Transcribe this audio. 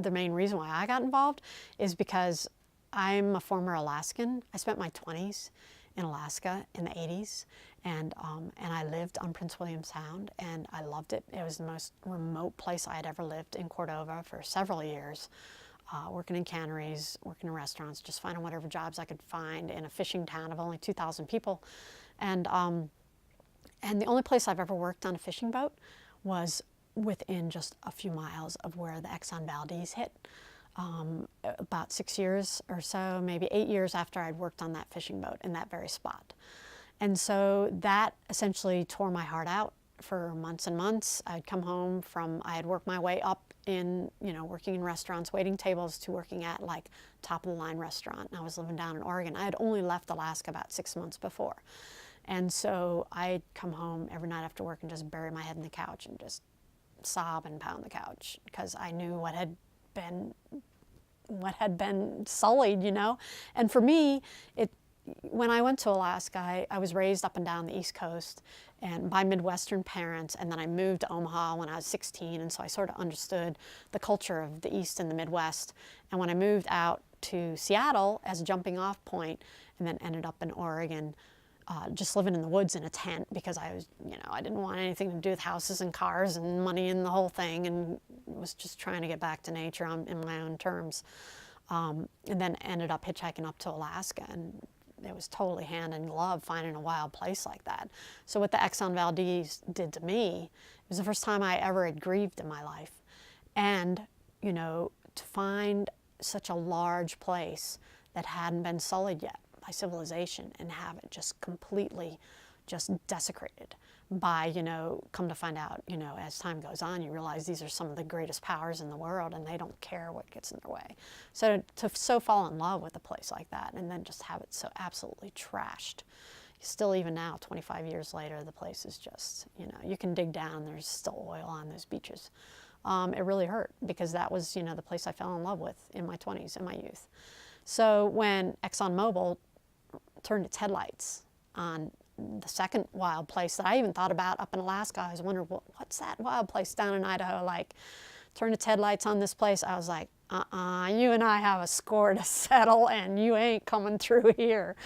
the main reason why I got involved is because I'm a former Alaskan. I spent my 20s in Alaska in the 80s, and I lived on Prince William Sound, and I loved it. It was the most remote place I had ever lived, in Cordova for several years, working in canneries, working in restaurants, just finding whatever jobs I could find in a fishing town of only 2,000 people. And the only place I've ever worked on a fishing boat was within just a few miles of where the Exxon Valdez hit. About 6 years or so, maybe 8 years after I'd worked on that fishing boat in that very spot. And so that essentially tore my heart out for months and months. I'd come home from, I had worked my way up in, working in restaurants, waiting tables, to working at like top of the line restaurant. And I was living down in Oregon. I had only left Alaska about 6 months before. And so I'd come home every night after work and just bury my head in the couch and just sob and pound the couch, because I knew what had been sullied, And for me, when I went to Alaska, I was raised up and down the East Coast and by Midwestern parents, and then I moved to Omaha when I was 16, and so I sort of understood the culture of the East and the Midwest. And when I moved out to Seattle as a jumping off point, and then ended up in Oregon, just living in the woods in a tent, because I was, I didn't want anything to do with houses and cars and money and the whole thing, and was just trying to get back to nature in my own terms. And then ended up hitchhiking up to Alaska, and it was totally hand in glove finding a wild place like that. So what the Exxon Valdez did to me, it was the first time I ever had grieved in my life. And, to find such a large place that hadn't been sullied yet by civilization, and have it just completely just desecrated by, come to find out, as time goes on, you realize these are some of the greatest powers in the world, and they don't care what gets in their way. So to fall in love with a place like that, and then just have it so absolutely trashed. Still, even now, 25 years later, the place is just, you can dig down, there's still oil on those beaches. It really hurt, because that was, the place I fell in love with in my 20s, in my youth. So when Exxon Mobil turned its headlights on the second wild place that I even thought about up in Alaska, I was wondering, well, what's that wild place down in Idaho like? Turned its headlights on this place, I was like, you and I have a score to settle, and you ain't coming through here.